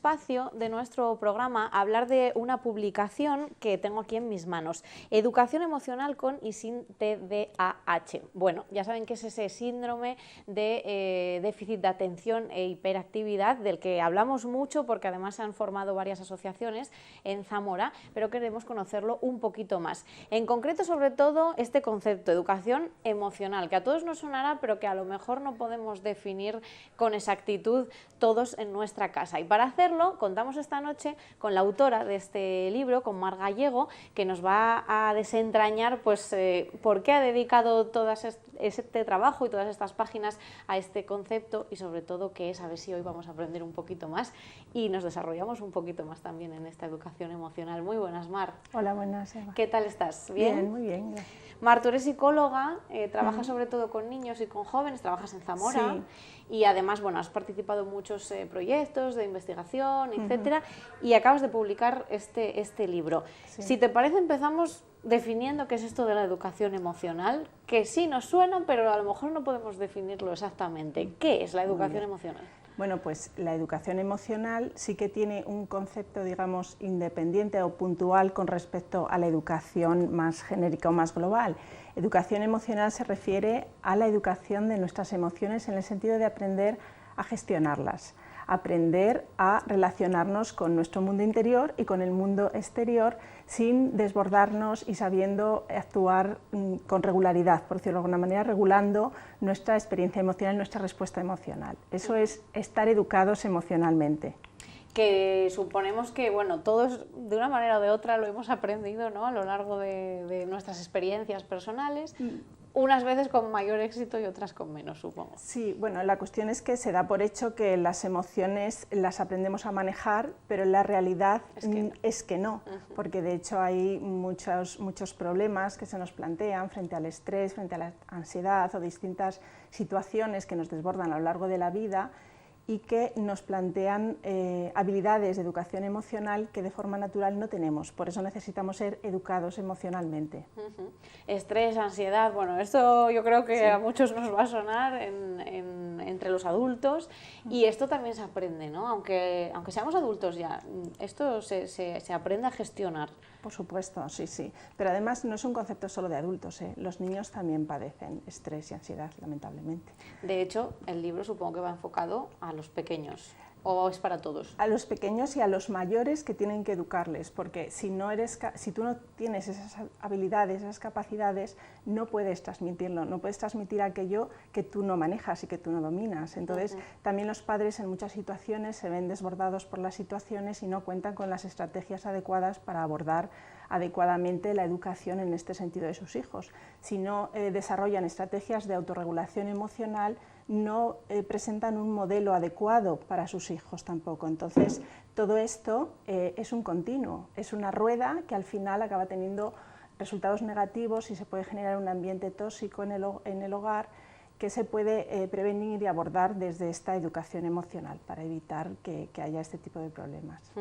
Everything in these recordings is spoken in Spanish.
espacio de nuestro programa a hablar de una publicación que tengo aquí en mis manos, Educación emocional con y sin TDAH. Bueno, ya saben que es ese síndrome de déficit de atención e hiperactividad del que hablamos mucho porque además se han formado varias asociaciones en Zamora, pero queremos conocerlo un poquito más. En concreto, sobre todo, este concepto, educación emocional, que a todos nos sonará, pero que a lo mejor no podemos definir con exactitud todos en nuestra casa. Y para hacerlo, contamos esta noche con la autora de este libro, con Mar Gallego, que nos va a desentrañar pues, por qué ha dedicado todo este trabajo y todas estas páginas a este concepto y sobre todo qué es, a ver si hoy vamos a aprender un poquito más y nos desarrollamos un poquito más también en esta educación emocional. Muy buenas, Mar. Hola, buenas, Eva. ¿Qué tal estás? ¿Bien? Bien, muy bien, gracias. Mar, tú eres psicóloga, trabajas sobre todo con niños y con jóvenes, trabajas en Zamora. Sí. Y además, bueno, has participado en muchos proyectos de investigación, etcétera, y acabas de publicar este libro. Sí. Si te parece, empezamos definiendo qué es esto de la educación emocional, que sí nos suena, pero a lo mejor no podemos definirlo exactamente. ¿Qué es la educación emocional? Bueno, pues la educación emocional sí que tiene un concepto, digamos, independiente o puntual con respecto a la educación más genérica o más global. Educación emocional se refiere a la educación de nuestras emociones en el sentido de aprender a gestionarlas, aprender a relacionarnos con nuestro mundo interior y con el mundo exterior sin desbordarnos y sabiendo actuar con regularidad, por decirlo de alguna manera, regulando nuestra experiencia emocional, nuestra respuesta emocional. Eso es estar educados emocionalmente. Que suponemos que, bueno, todos de una manera o de otra lo hemos aprendido, ¿no?, a lo largo de nuestras experiencias personales, unas veces con mayor éxito y otras con menos, supongo. Sí, bueno, la cuestión es que se da por hecho que las emociones las aprendemos a manejar, pero la realidad es que no, porque de hecho hay muchos problemas que se nos plantean frente al estrés, frente a la ansiedad o distintas situaciones que nos desbordan a lo largo de la vida y que nos plantean habilidades de educación emocional que de forma natural no tenemos. Por eso necesitamos ser educados emocionalmente. Estrés, ansiedad, bueno, esto yo creo que a muchos nos va a sonar entre los adultos y esto también se aprende, ¿no? Aunque seamos adultos ya, esto se aprende a gestionar. Por supuesto, sí, sí. Pero además no es un concepto solo de adultos, ¿eh? Los niños también padecen estrés y ansiedad, lamentablemente. De hecho, el libro supongo que va enfocado a los pequeños, ¿o es para todos? A los pequeños y a los mayores que tienen que educarles, porque si tú no tienes esas habilidades, esas capacidades, no puedes transmitirlo, no puedes transmitir aquello que tú no manejas y que tú no dominas. Entonces, también los padres en muchas situaciones se ven desbordados por las situaciones y no cuentan con las estrategias adecuadas para abordar adecuadamente la educación en este sentido de sus hijos. Si no desarrollan estrategias de autorregulación emocional, no presentan un modelo adecuado para sus hijos tampoco. Entonces, todo esto es un continuo, es una rueda que al final acaba teniendo resultados negativos y se puede generar un ambiente tóxico en el hogar que se puede prevenir y abordar desde esta educación emocional para evitar que haya este tipo de problemas.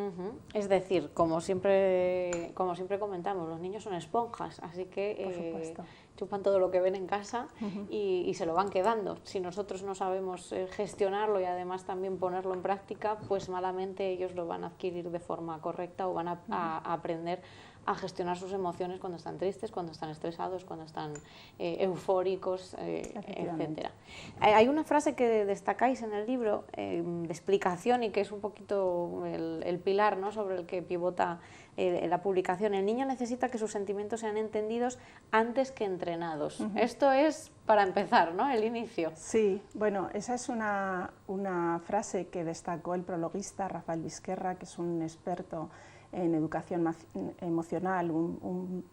Es decir, como siempre comentamos, los niños son esponjas, así que chupan todo lo que ven en casa y se lo van quedando. Si nosotros no sabemos gestionarlo y además también ponerlo en práctica, pues malamente ellos lo van a adquirir de forma correcta o van a aprender a gestionar sus emociones cuando están tristes, cuando están estresados, cuando están eufóricos, etcétera. Hay una frase que destacáis en el libro de explicación y que es un poquito el pilar, ¿no?, sobre el que pivota la publicación. El niño necesita que sus sentimientos sean entendidos antes que entrenados. Esto es para empezar, ¿no?, el inicio. Sí, bueno, esa es una frase que destacó el prologuista Rafael Vizquerra, que es un experto en educación emocional, un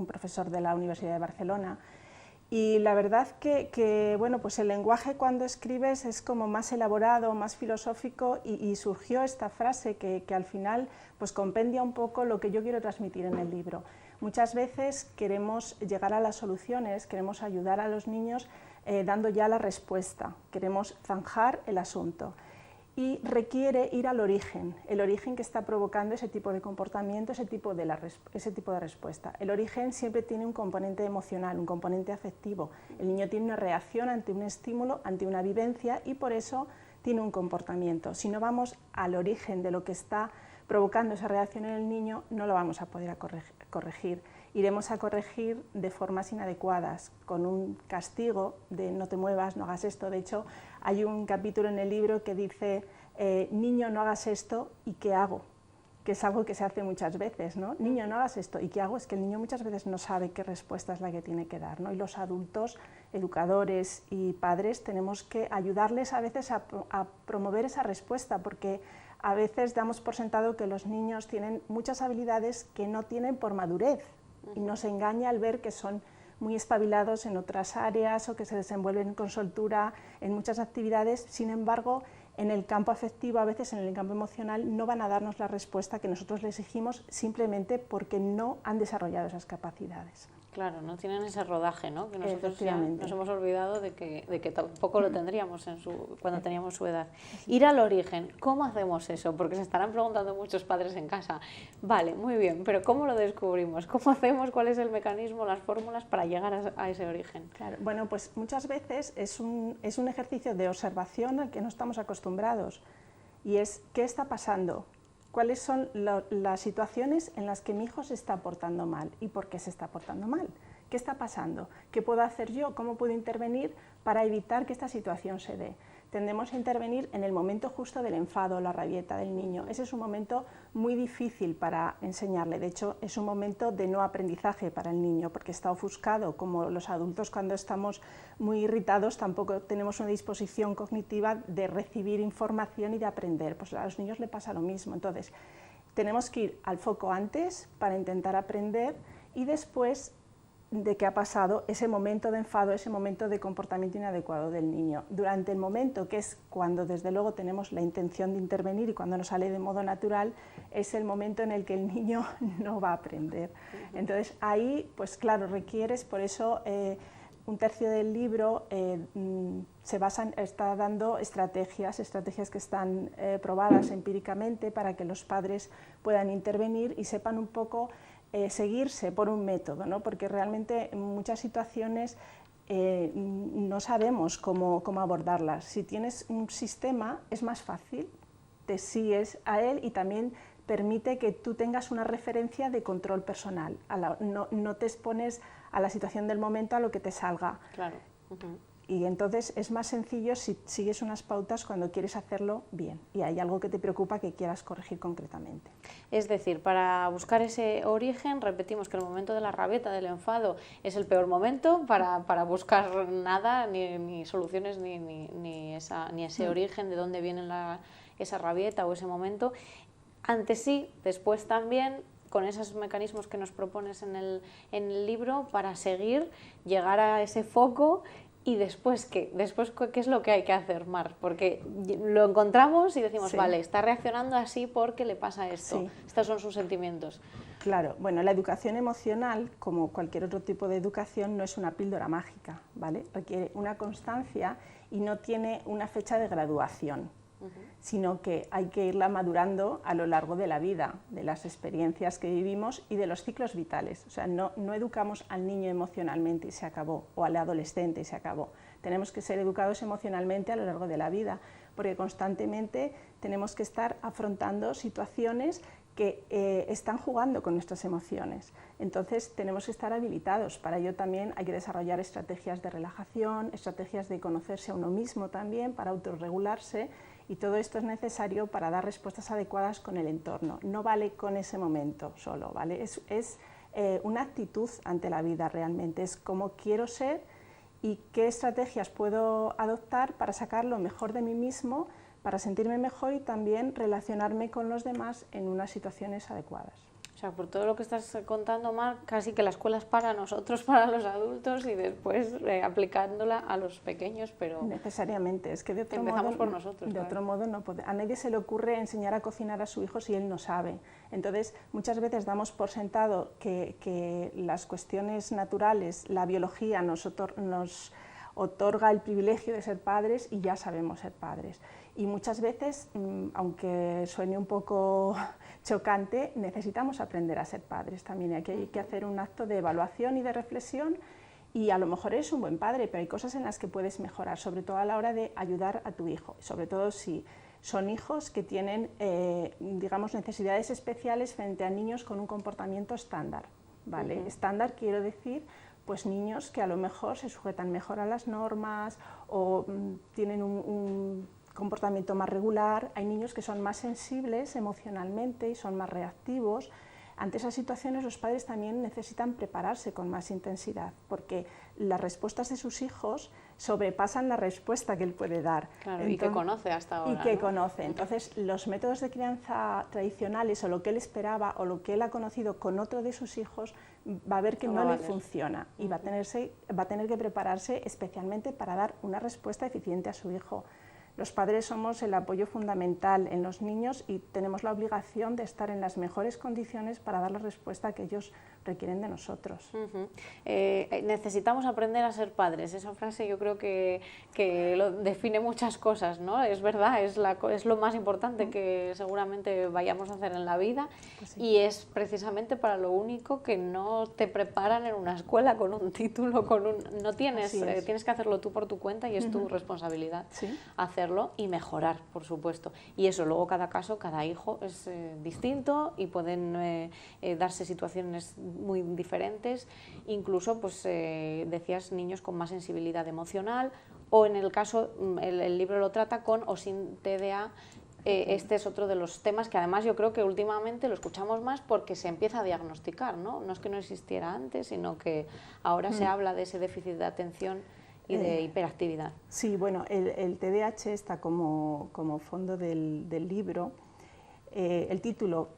profesor de la Universidad de Barcelona. Y la verdad que bueno, pues el lenguaje cuando escribes es como más elaborado, más filosófico y surgió esta frase que al final pues compendia un poco lo que yo quiero transmitir en el libro. Muchas veces queremos llegar a las soluciones, queremos ayudar a los niños dando ya la respuesta, queremos zanjar el asunto. Y requiere ir al origen, el origen que está provocando ese tipo de comportamiento, ese tipo de respuesta. El origen siempre tiene un componente emocional, un componente afectivo. El niño tiene una reacción ante un estímulo, ante una vivencia y por eso tiene un comportamiento. Si no vamos al origen de lo que está provocando esa reacción en el niño, no lo vamos a poder corregir. Iremos a corregir de formas inadecuadas, con un castigo de no te muevas, no hagas esto. De hecho, hay un capítulo en el libro que dice, niño, no hagas esto, ¿y qué hago? Que es algo que se hace muchas veces, ¿no? Niño, no hagas esto, ¿y qué hago? Es que el niño muchas veces no sabe qué respuesta es la que tiene que dar, ¿no? Y los adultos, educadores y padres, tenemos que ayudarles a veces a promover esa respuesta, porque a veces damos por sentado que los niños tienen muchas habilidades que no tienen por madurez, y nos engaña al ver que son muy espabilados en otras áreas o que se desenvuelven con soltura en muchas actividades. Sin embargo, en el campo afectivo, a veces en el campo emocional, no van a darnos la respuesta que nosotros les exigimos simplemente porque no han desarrollado esas capacidades. Claro, no tienen ese rodaje, ¿no? Que nosotros ya nos hemos olvidado de que tampoco lo tendríamos cuando teníamos su edad. Ir al origen, ¿cómo hacemos eso? Porque se estarán preguntando muchos padres en casa. Vale, muy bien, pero ¿cómo lo descubrimos? ¿Cómo hacemos? ¿Cuál es el mecanismo, las fórmulas para llegar a ese origen? Claro, bueno, pues muchas veces es un ejercicio de observación al que no estamos acostumbrados, y es ¿qué está pasando? ¿Cuáles son las situaciones en las que mi hijo se está portando mal y por qué se está portando mal? ¿Qué está pasando? ¿Qué puedo hacer yo? ¿Cómo puedo intervenir para evitar que esta situación se dé? Tendemos a intervenir en el momento justo del enfado, la rabieta del niño. Ese es un momento muy difícil para enseñarle. De hecho, es un momento de no aprendizaje para el niño, porque está ofuscado. Como los adultos, cuando estamos muy irritados, tampoco tenemos una disposición cognitiva de recibir información y de aprender. Pues a los niños le pasa lo mismo. Entonces, tenemos que ir al foco antes para intentar aprender, y después de que ha pasado ese momento de enfado, ese momento de comportamiento inadecuado del niño. Durante el momento, que es cuando desde luego tenemos la intención de intervenir y cuando nos sale de modo natural, es el momento en el que el niño no va a aprender. Entonces ahí, pues claro, requieres, por eso un tercio del libro está dando estrategias que están probadas empíricamente para que los padres puedan intervenir y sepan un poco seguirse por un método, ¿no? Porque realmente en muchas situaciones no sabemos cómo abordarlas. Si tienes un sistema es más fácil, te sigues a él y también permite que tú tengas una referencia de control personal, no te expones a la situación del momento, a lo que te salga. Claro. Y entonces es más sencillo si sigues unas pautas cuando quieres hacerlo bien y hay algo que te preocupa que quieras corregir concretamente. Es decir, para buscar ese origen, repetimos que el momento de la rabieta, del enfado, es el peor momento para buscar nada, ni soluciones, ni ese origen de dónde viene esa rabieta o ese momento. Antes sí, después también, con esos mecanismos que nos propones en el libro, para seguir, llegar a ese foco. ¿Y después qué? ¿Después qué es lo que hay que hacer, Mar? Porque lo encontramos y decimos, sí, vale, está reaccionando así porque le pasa esto. Sí. Estos son sus sentimientos. Claro, bueno, la educación emocional, como cualquier otro tipo de educación, no es una píldora mágica, ¿vale? Requiere una constancia y no tiene una fecha de graduación, sino que hay que irla madurando a lo largo de la vida, de las experiencias que vivimos y de los ciclos vitales. O sea, no educamos al niño emocionalmente y se acabó, o al adolescente y se acabó. Tenemos que ser educados emocionalmente a lo largo de la vida, porque constantemente tenemos que estar afrontando situaciones que están jugando con nuestras emociones. Entonces tenemos que estar habilitados. Para ello también hay que desarrollar estrategias de relajación, estrategias de conocerse a uno mismo también, para autorregularse, y todo esto es necesario para dar respuestas adecuadas con el entorno. No vale con ese momento solo, ¿vale? Es una actitud ante la vida realmente, es cómo quiero ser y qué estrategias puedo adoptar para sacar lo mejor de mí mismo, para sentirme mejor y también relacionarme con los demás en unas situaciones adecuadas. O sea, por todo lo que estás contando, Mar, casi que la escuela es para nosotros, para los adultos, y después aplicándola a los pequeños, pero... Necesariamente, es que de otro empezamos modo, por nosotros. De otro modo no a nadie se le ocurre enseñar a cocinar a su hijo si él no sabe. Entonces, muchas veces damos por sentado que las cuestiones naturales, la biología nos otorga el privilegio de ser padres y ya sabemos ser padres. Y muchas veces, aunque suene un poco chocante, necesitamos aprender a ser padres también. Aquí hay que hacer un acto de evaluación y de reflexión Y a lo mejor eres un buen padre, pero hay cosas en las que puedes mejorar, sobre todo a la hora de ayudar a tu hijo, sobre todo si son hijos que tienen, digamos, necesidades especiales frente a niños con un comportamiento estándar, ¿vale? Estándar quiero decir, pues niños que a lo mejor se sujetan mejor a las normas o tienen un comportamiento más regular. Hay niños que son más sensibles emocionalmente y son más reactivos. Ante esas situaciones los padres también necesitan prepararse con más intensidad, porque las respuestas de sus hijos sobrepasan la respuesta que él puede dar. Claro, entonces, y que conoce hasta ahora. Y que ¿no? conoce. Entonces, los métodos de crianza tradicionales o lo que él esperaba o lo que él ha conocido con otro de sus hijos, va a ver que no le funciona y va a tener que prepararse especialmente para dar una respuesta eficiente a su hijo. Los padres somos el apoyo fundamental en los niños y tenemos la obligación de estar en las mejores condiciones para dar la respuesta que ellos requieren de nosotros. Necesitamos aprender a ser padres. Esa frase yo creo que lo define muchas cosas, ¿no? Es verdad, es lo más importante que seguramente vayamos a hacer en la vida, pues sí. Y es precisamente para lo único que no te preparan en una escuela con un título, no tienes, tienes que hacerlo tú por tu cuenta y es tu responsabilidad hacerlo y mejorar, por supuesto. Y eso, luego cada caso, cada hijo es distinto y pueden darse situaciones muy diferentes, incluso pues decías niños con más sensibilidad emocional o en el caso, el libro lo trata con o sin TDA. Este es otro de los temas que además yo creo que últimamente lo escuchamos más porque se empieza a diagnosticar, ¿no? No es que no existiera antes, sino que ahora se habla de ese déficit de atención y de hiperactividad. Sí, bueno, el TDAH está como fondo del libro. El título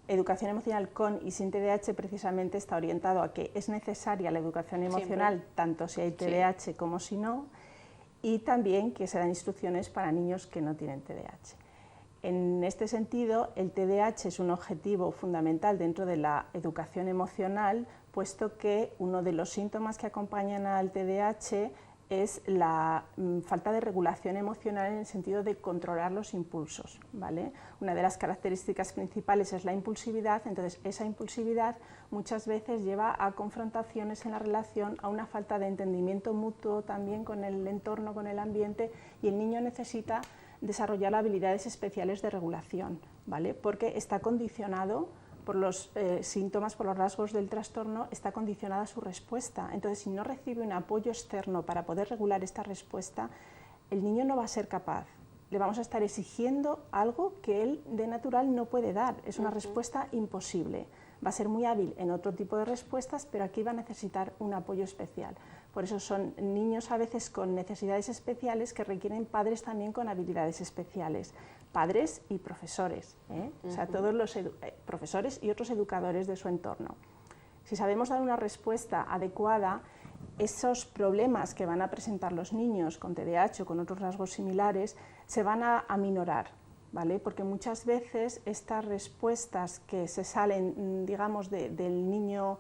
Educación emocional con y sin TDAH precisamente está orientado a que es necesaria la educación emocional, siempre, tanto si hay TDAH como si no, y también que se dan instrucciones para niños que no tienen TDAH. En este sentido, el TDAH es un objetivo fundamental dentro de la educación emocional, puesto que uno de los síntomas que acompañan al TDAH es la falta de regulación emocional en el sentido de controlar los impulsos, ¿vale? Una de las características principales es la impulsividad, entonces esa impulsividad muchas veces lleva a confrontaciones en la relación, a una falta de entendimiento mutuo también con el entorno, con el ambiente, y el niño necesita desarrollar habilidades especiales de regulación, ¿vale? Porque está condicionado por los síntomas, por los rasgos del trastorno, está condicionada su respuesta. Entonces, si no recibe un apoyo externo para poder regular esta respuesta, el niño no va a ser capaz. Le vamos a estar exigiendo algo que él de natural no puede dar. Es una respuesta imposible. Va a ser muy hábil en otro tipo de respuestas, pero aquí va a necesitar un apoyo especial. Por eso son niños a veces con necesidades especiales que requieren padres también con habilidades especiales. Padres y profesores, o sea, todos los profesores y otros educadores de su entorno. Si sabemos dar una respuesta adecuada, esos problemas que van a presentar los niños con TDAH o con otros rasgos similares se van a aminorar, ¿vale? Porque muchas veces estas respuestas que se salen, digamos, del niño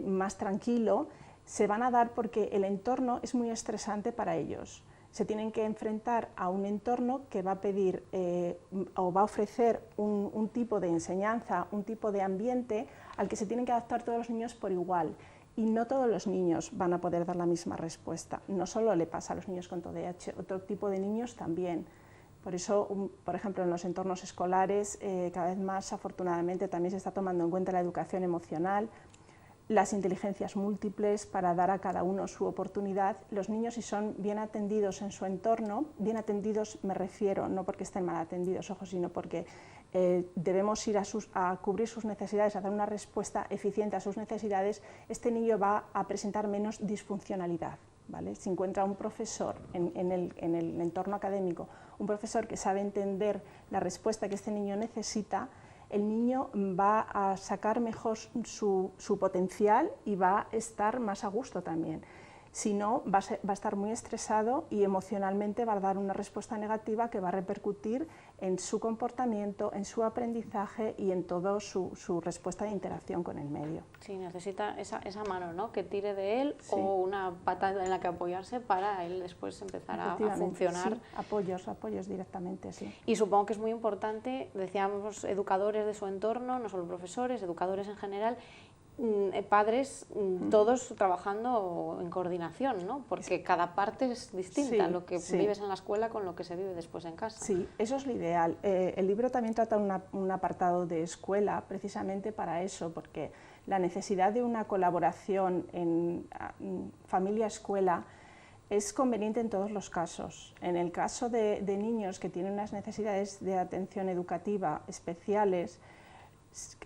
más tranquilo, se van a dar porque el entorno es muy estresante para ellos. Se tienen que enfrentar a un entorno que va a pedir o va a ofrecer un tipo de enseñanza, un tipo de ambiente al que se tienen que adaptar todos los niños por igual. Y no todos los niños van a poder dar la misma respuesta. No solo le pasa a los niños con TDAH, otro tipo de niños también. Por eso, por ejemplo, en los entornos escolares, cada vez más, afortunadamente, también se está tomando en cuenta la educación emocional, las inteligencias múltiples para dar a cada uno su oportunidad. Los niños, si son bien atendidos en su entorno, bien atendidos me refiero, no porque estén mal atendidos, ojo, sino porque debemos ir a cubrir sus necesidades, a dar una respuesta eficiente a sus necesidades, este niño va a presentar menos disfuncionalidad, ¿vale? Si encuentra un profesor en el entorno académico, un profesor que sabe entender la respuesta que este niño necesita, el niño va a sacar mejor su potencial y va a estar más a gusto también. Si no, va a estar muy estresado y emocionalmente va a dar una respuesta negativa que va a repercutir en su comportamiento, en su aprendizaje y en toda su respuesta de interacción con el medio. Sí, necesita esa mano, ¿no?, que tire de él, sí, o una pata en la que apoyarse para él después empezar a funcionar. Sí, apoyos directamente, sí. Y supongo que es muy importante, decíamos, educadores de su entorno, no solo profesores, educadores en general, padres todos trabajando en coordinación, ¿no? Porque cada parte es distinta, Sí, lo que sí. vives en la escuela con lo que se vive después en casa. Sí, eso es lo ideal. El libro también trata un apartado de escuela precisamente para eso, porque la necesidad de una colaboración en familia-escuela es conveniente en todos los casos. En el caso de niños que tienen unas necesidades de atención educativa especiales,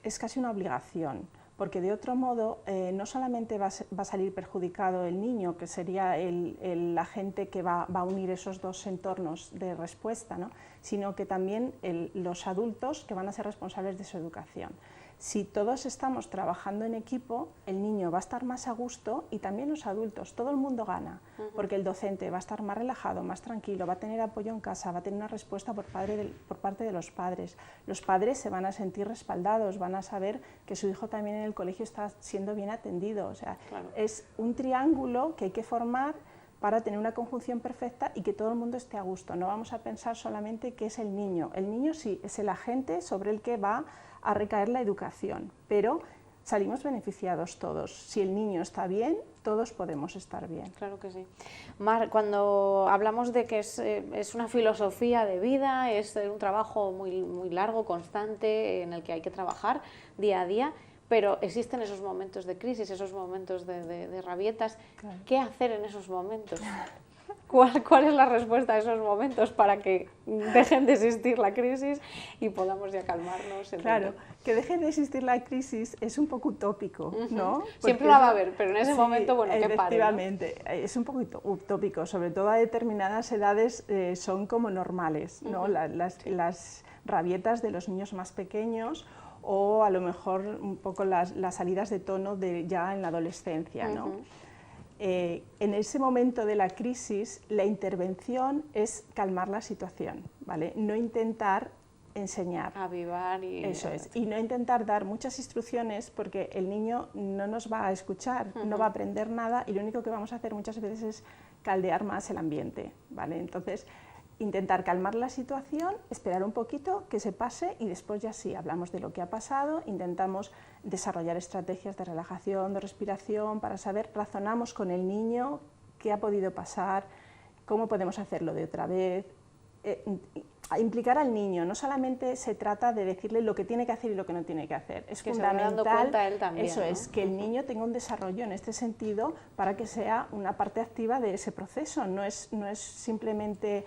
es casi una obligación, porque de otro modo no solamente va a salir perjudicado el niño, que sería el agente que va a unir esos dos entornos de respuesta, ¿no? Sino que también los adultos que van a ser responsables de su educación. Si todos estamos trabajando en equipo, el niño va a estar más a gusto y también los adultos, todo el mundo gana, porque el docente va a estar más relajado, más tranquilo, va a tener apoyo en casa, va a tener una respuesta por parte de los padres se van a sentir respaldados, van a saber que su hijo también en el colegio está siendo bien atendido, o sea, claro. Es un triángulo que hay que formar para tener una conjunción perfecta y que todo el mundo esté a gusto. No vamos a pensar solamente que es el niño sí es el agente sobre el que va a recaer la educación, pero salimos beneficiados todos. Si el niño está bien, todos podemos estar bien. Claro que sí. Mar, cuando hablamos de que es una filosofía de vida, es un trabajo muy, muy largo, constante, en el que hay que trabajar día a día, pero existen esos momentos de crisis, esos momentos de rabietas. Claro. ¿Qué hacer en esos momentos? ¿Cuál es la respuesta a esos momentos para que dejen de existir la crisis y podamos ya calmarnos? Claro, que deje de existir la crisis es un poco utópico, ¿no? Siempre la va a haber, pero en ese momento, bueno, que pare, ¿no? Efectivamente, es un poco utópico, sobre todo a determinadas edades son como normales, ¿no? Las rabietas de los niños más pequeños o a lo mejor un poco las salidas de tono ya en la adolescencia, ¿no? En ese momento de la crisis, la intervención es calmar la situación, ¿vale? No intentar enseñar. Avivar y... Eso es, y no intentar dar muchas instrucciones porque el niño no nos va a escuchar, no va a aprender nada y lo único que vamos a hacer muchas veces es caldear más el ambiente, ¿vale? Entonces, intentar calmar la situación, esperar un poquito que se pase y después ya sí, hablamos de lo que ha pasado, intentamos desarrollar estrategias de relajación, de respiración, para saber, razonamos con el niño qué ha podido pasar, cómo podemos hacerlo de otra vez, implicar al niño, no solamente se trata de decirle lo que tiene que hacer y lo que no tiene que hacer, es que fundamental, se va dando cuenta él también, eso, ¿no? Es que el Uh-huh. niño tenga un desarrollo en este sentido para que sea una parte activa de ese proceso, no es simplemente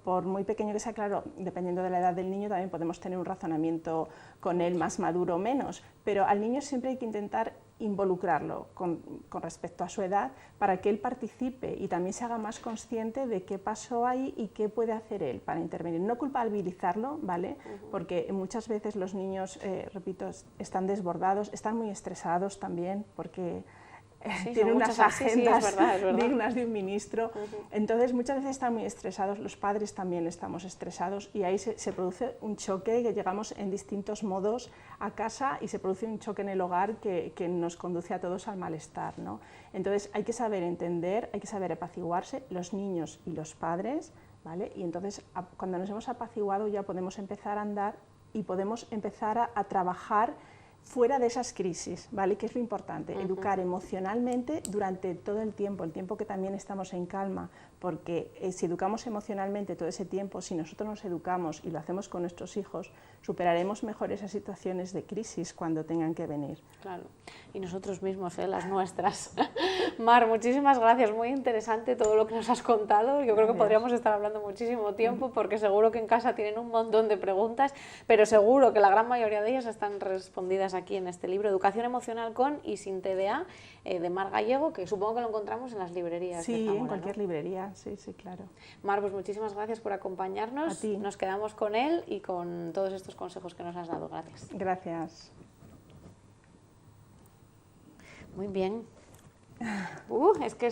por muy pequeño que sea, claro, dependiendo de la edad del niño también podemos tener un razonamiento con él más maduro o menos, pero al niño siempre hay que intentar involucrarlo con respecto a su edad para que él participe y también se haga más consciente de qué pasó ahí y qué puede hacer él para intervenir. No culpabilizarlo, ¿vale? Uh-huh. Porque muchas veces los niños, repito, están desbordados, están muy estresados también porque tienen unas agendas es verdad. dignas de un ministro. Uh-huh. Entonces muchas veces están muy estresados, los padres también estamos estresados y ahí se produce un choque, que llegamos en distintos modos a casa y se produce un choque en el hogar que nos conduce a todos al malestar, ¿no? Entonces hay que saber entender, hay que saber apaciguarse, los niños y los padres, ¿vale? Y entonces cuando nos hemos apaciguado ya podemos empezar a andar y podemos empezar a trabajar fuera de esas crisis, ¿vale? Que es lo importante, educar emocionalmente durante todo el tiempo que también estamos en calma, porque si educamos emocionalmente todo ese tiempo, si nosotros nos educamos y lo hacemos con nuestros hijos, superaremos mejor esas situaciones de crisis cuando tengan que venir. Claro, y nosotros mismos, las nuestras. Mar, muchísimas gracias, muy interesante todo lo que nos has contado. Yo creo que podríamos estar hablando muchísimo tiempo porque seguro que en casa tienen un montón de preguntas, pero seguro que la gran mayoría de ellas están respondidas aquí en este libro, Educación emocional con y sin TDA, de Mar Gallego, que supongo que lo encontramos en las librerías. Sí, de Zamora, en cualquier ¿no? librería, sí, claro. Mar, pues muchísimas gracias por acompañarnos. A ti. Nos quedamos con él y con todos estos consejos que nos has dado. Gracias. Gracias. Muy bien. Es que